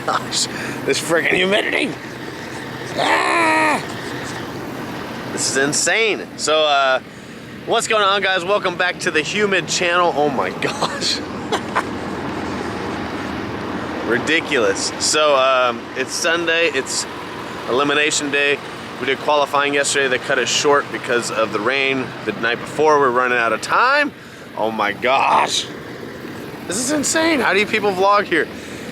gosh, this freaking humidity. Ah! This is insane. So, what's going on, guys? Welcome back to the humid channel. Oh my gosh. Ridiculous. So, it's Sunday. It's elimination day. We did qualifying yesterday. They cut it short because of the rain the night before. We're running out of time. Oh my gosh. This is insane. How do you people vlog here?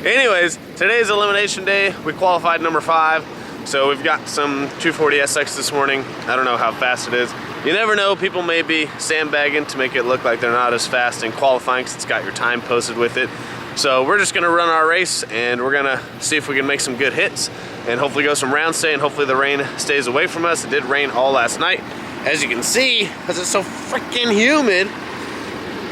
Anyways, today's elimination day. We qualified number 5. So we've got some 240 SX this morning. I don't know how fast it is. You never know. People may be sandbagging to make it look like they're not as fast in qualifying because it's got your time posted with it. So we're just gonna run our race and we're gonna see if we can make some good hits and hopefully go some rounds today, and hopefully the rain stays away from us. It did rain all last night, as you can see, because it's so freaking humid.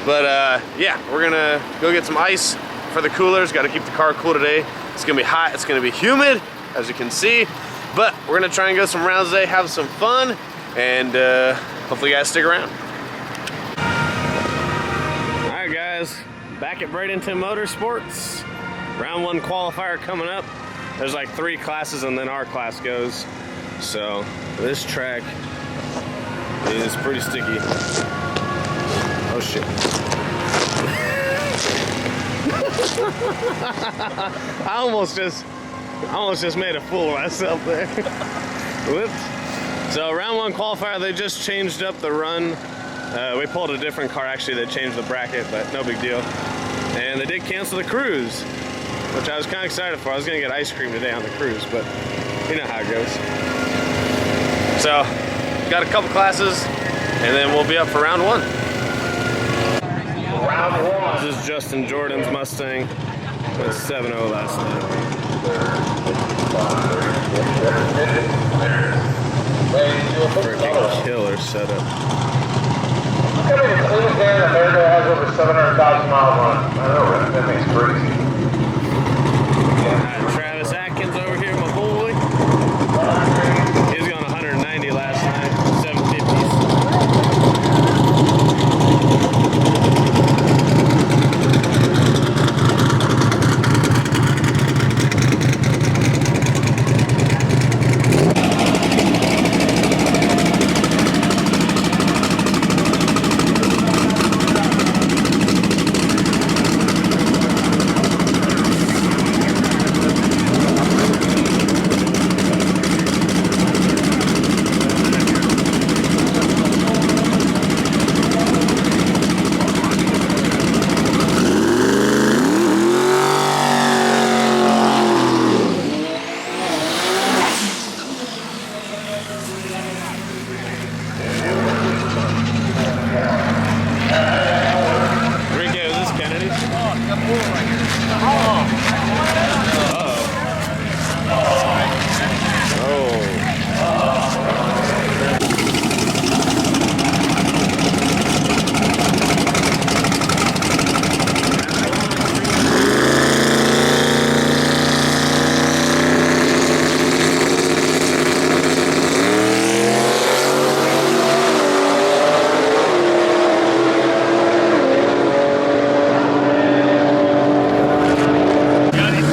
But yeah, we're gonna go get some ice for the coolers. Got to keep the car cool today. It's gonna be hot, it's gonna be humid, as you can see. But we're gonna try and go some rounds today, have some fun, and hopefully you guys stick around. All right, guys, back at Bradenton Motorsports. Round 1 qualifier coming up. There's like 3 classes and then our class goes. So this track is pretty sticky. Oh shit. I almost just made a fool of myself there. Whoops. So round 1 qualifier, they just changed up the run. We pulled a different car actually. They changed the bracket, but no big deal. And they did cancel the cruise, which I was kind of excited for. I was gonna get ice cream today on the cruise, but you know how it goes. So, got a couple classes, and then we'll be up for round 1. Round 1. This is Justin Jordan's Mustang. Went 7-0 last night. Freaking killer setup. Coming to Cleveland, America has over 700,000 miles on it. I know, that makes crazy. Travis Atkins over here, my boy. He's going 190 last night, 750s. Got his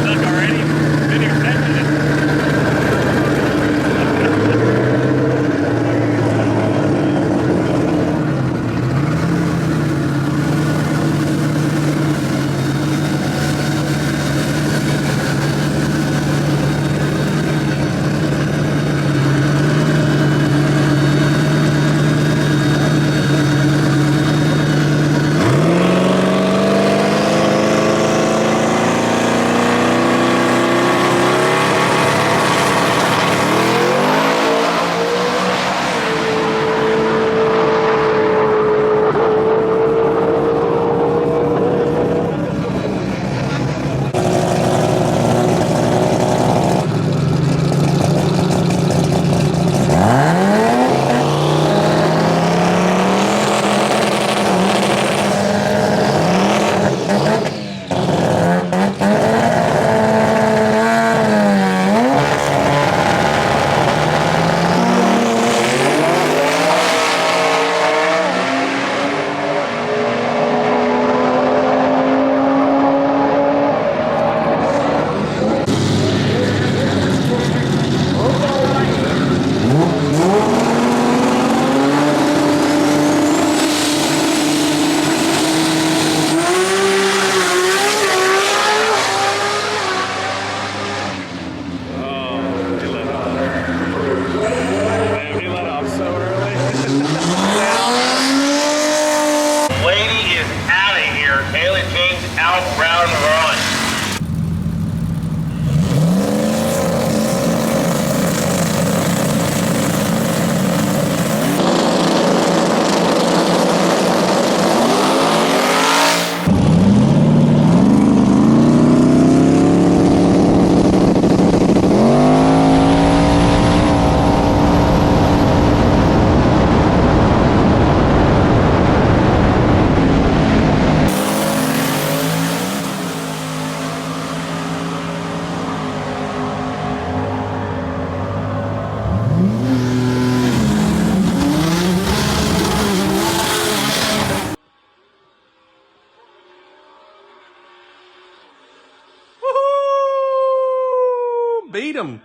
beat him.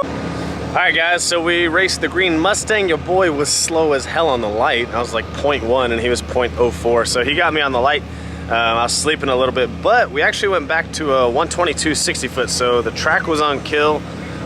Alright guys, so we raced the green Mustang. Your boy was slow as hell on the light. I was like 0.1 and he was 0.04, so he got me on the light. I was sleeping a little bit, but we actually went back to a 122 60 foot, so the track was on kill.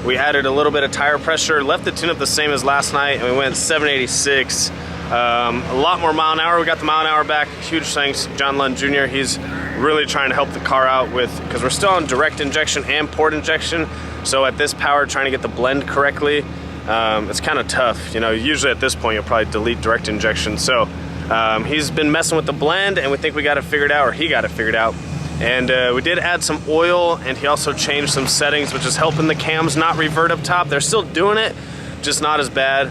We added a little bit of tire pressure, left the tune-up the same as last night, and we went 786. A lot more mile an hour. We got the mile an hour back. Huge thanks, John Lund Jr. He's really trying to help the car out with, because we're still on direct injection and port injection. So at this power, trying to get the blend correctly, it's kind of tough. You know, usually at this point, you'll probably delete direct injection. So he's been messing with the blend, and we think we got it figured out, or he got it figured out. And we did add some oil, and he also changed some settings, which is helping the cams not revert up top. They're still doing it, just not as bad.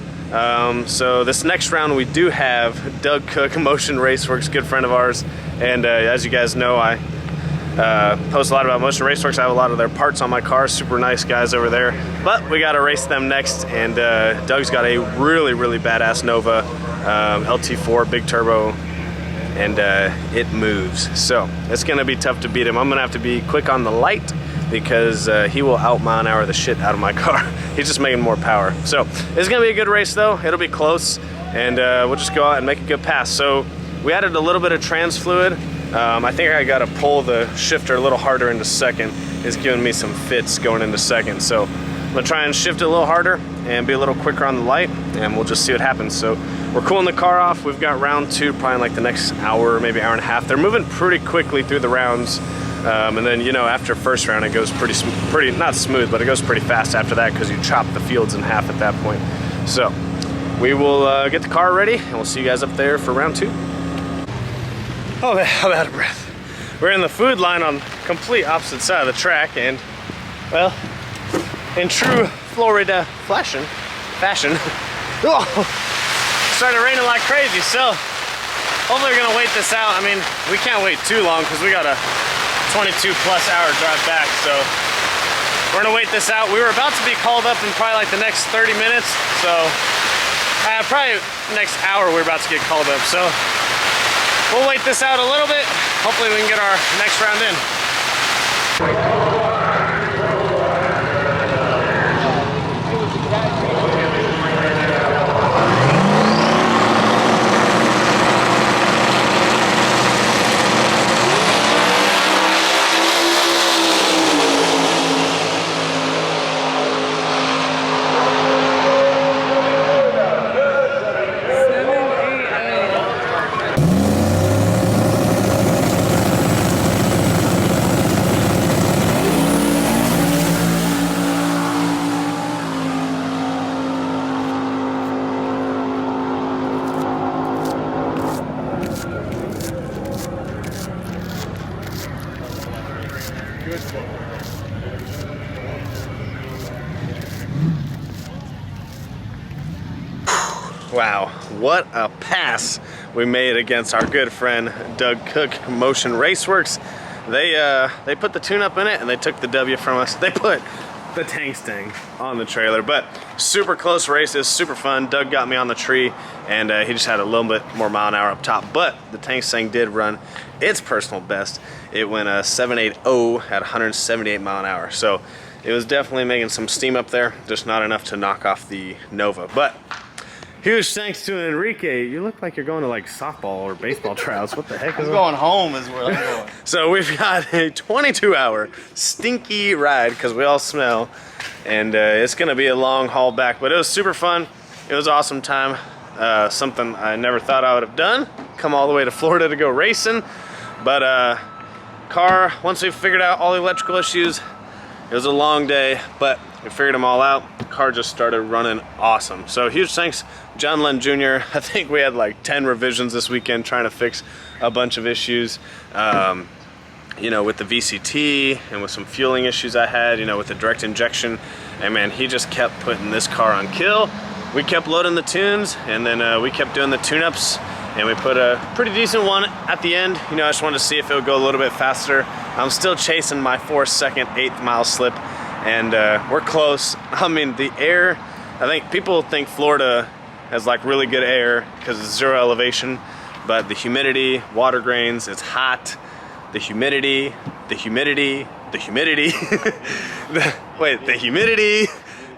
So this next round we do have Doug Cook, Motion Raceworks, good friend of ours. And as you guys know, I post a lot about Motion Raceworks. I have a lot of their parts on my car, super nice guys over there. But we gotta race them next, and Doug's got a really, really badass Nova LT4, big turbo, and it moves. So it's gonna be tough to beat him. I'm gonna have to be quick on the light because he will out mile an hour the shit out of my car. He's just making more power. So it's gonna be a good race though. It'll be close, and we'll just go out and make a good pass. So we added a little bit of trans fluid. I think I gotta pull the shifter a little harder into second. It's giving me some fits going into second. So I'm gonna try and shift it a little harder and be a little quicker on the light, and we'll just see what happens. So we're cooling the car off. We've got round two probably in like the next hour, maybe hour and a half. They're moving pretty quickly through the rounds. And then, you know, after first round, it goes pretty not smooth, but it goes pretty fast after that because you chop the fields in half at that point. So we will get the car ready, and we'll see you guys up there for round two. Oh man, I'm out of breath. We're in the food line on complete opposite side of the track, and well, in true Florida fashion, oh, started raining like crazy. So hopefully we're gonna wait this out. I mean, we can't wait too long because we got a 22+ hour drive back, so we're gonna wait this out. We were about to be called up in probably like the next 30 minutes, so probably next hour we're about to get called up. So we'll wait this out a little bit. Hopefully we can get our next round in. Wow, what a pass we made against our good friend Doug Cook, Motion Raceworks. They put the tune-up in it, and they took the W from us. They put the tank stang on the trailer, but super close races, super fun. Doug got me on the tree, and he just had a little bit more mile an hour up top, but the tank stang did run its personal best. It went 780 at 178 mile an hour, so it was definitely making some steam up there, just not enough to knock off the Nova. But huge thanks to Enrique. You look like you're going to like softball or baseball tryouts. What the heck is Going home is where I'm going. So we've got a 22-hour stinky ride because we all smell, and it's gonna be a long haul back, but it was super fun. It was an awesome time. Something I never thought I would have done. Come all the way to Florida to go racing. But car, once we figured out all the electrical issues, it was a long day, but we figured them all out. The car just started running awesome. So huge thanks, John Lund Jr. I think we had like 10 revisions this weekend trying to fix a bunch of issues. You know, with the VCT and with some fueling issues I had, you know, with the direct injection. And man, he just kept putting this car on kill. We kept loading the tunes, and then we kept doing the tune-ups, and we put a pretty decent one at the end. You know, I just wanted to see if it would go a little bit faster. I'm still chasing my 4-second 8th mile slip, and we're close. I mean, the air, I think people think Florida has like really good air because it's 0 elevation, but the humidity, water grains, it's hot. the humidity, the humidity, the humidity, the humidity.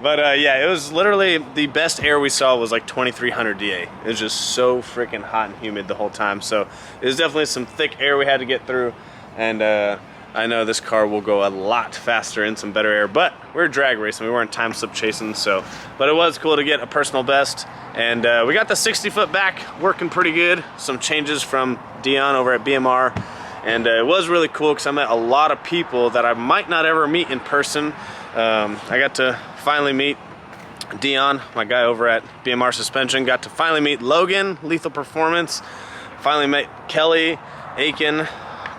But yeah, it was literally the best air we saw was like 2300 DA. It was just so freaking hot and humid the whole time. So it was definitely some thick air we had to get through. And I know this car will go a lot faster in some better air, but we're drag racing. We weren't time slip chasing, so. But it was cool to get a personal best. And we got the 60 foot back working pretty good. Some changes from Dion over at BMR. And it was really cool because I met a lot of people that I might not ever meet in person. I got to finally meet Dion, my guy over at BMR Suspension. Got to finally meet Logan, Lethal Performance. Finally met Kelly, Aiken,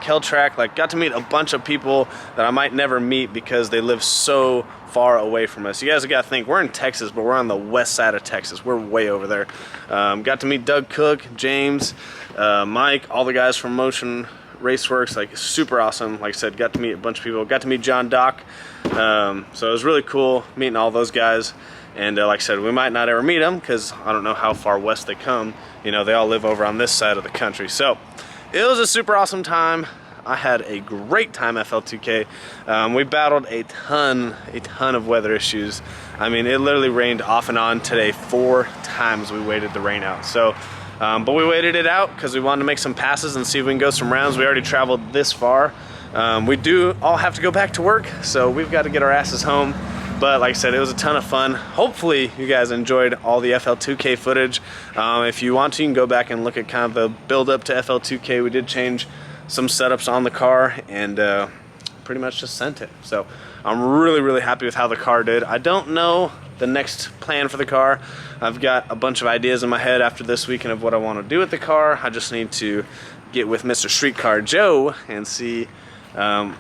Keltrack. Like, got to meet a bunch of people that I might never meet because they live so far away from us. You guys got to think, we're in Texas, but we're on the west side of Texas. We're way over there. Got to meet Doug Cook, James, Mike, all the guys from Motion Raceworks. Like, super awesome. Like I said, got to meet a bunch of people. Got to meet John Dock. So it was really cool meeting all those guys. And like I said, we might not ever meet them because I don't know how far west they come. You know, they all live over on this side of the country. So it was a super awesome time. I had a great time FL2K. We battled a ton of weather issues. I mean, it literally rained off and on today 4 times we waited the rain out. So, but we waited it out because we wanted to make some passes and see if we can go some rounds. We already traveled this far. We do all have to go back to work, so we've got to get our asses home. But like I said, it was a ton of fun. Hopefully you guys enjoyed all the FL2K footage. If you want to, you can go back and look at kind of the build up to FL2K. We did change some setups on the car and pretty much just sent it. So I'm really happy with how the car did. I don't know the next plan for the car. I've got a bunch of ideas in my head after this weekend of what I want to do with the car. I just need to get with Mr. Streetcar Joe and see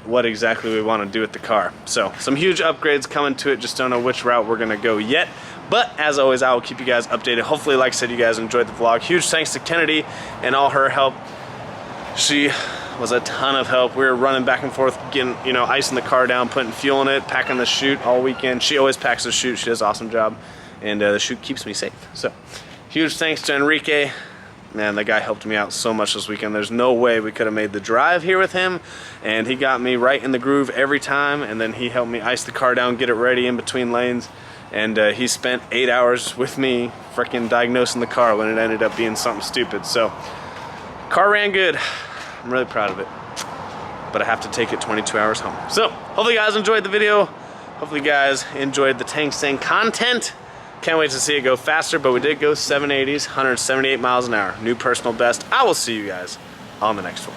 what exactly we want to do with the car. So some huge upgrades coming to it, just don't know which route we're gonna go yet. But as always, I will keep you guys updated. Hopefully, like I said, you guys enjoyed the vlog. Huge thanks to Kennedy and all her help. She was a ton of help. We were running back and forth, getting, you know, icing the car down, putting fuel in it, packing the chute all weekend. She always packs the chute. She does an awesome job, and the chute keeps me safe. So huge thanks to Enrique. Man, the guy helped me out so much this weekend. There's no way we could have made the drive here with him, and he got me right in the groove every time, and then he helped me ice the car down, get it ready in between lanes, and he spent 8 hours with me freaking diagnosing the car when it ended up being something stupid. So car ran good. I'm really proud of it, but I have to take it 22 hours home. So hopefully you guys enjoyed the video. Hopefully you guys enjoyed the Tangstang content. Can't wait to see it go faster, but we did go 780s, 178 miles an hour. New personal best. I will see you guys on the next one.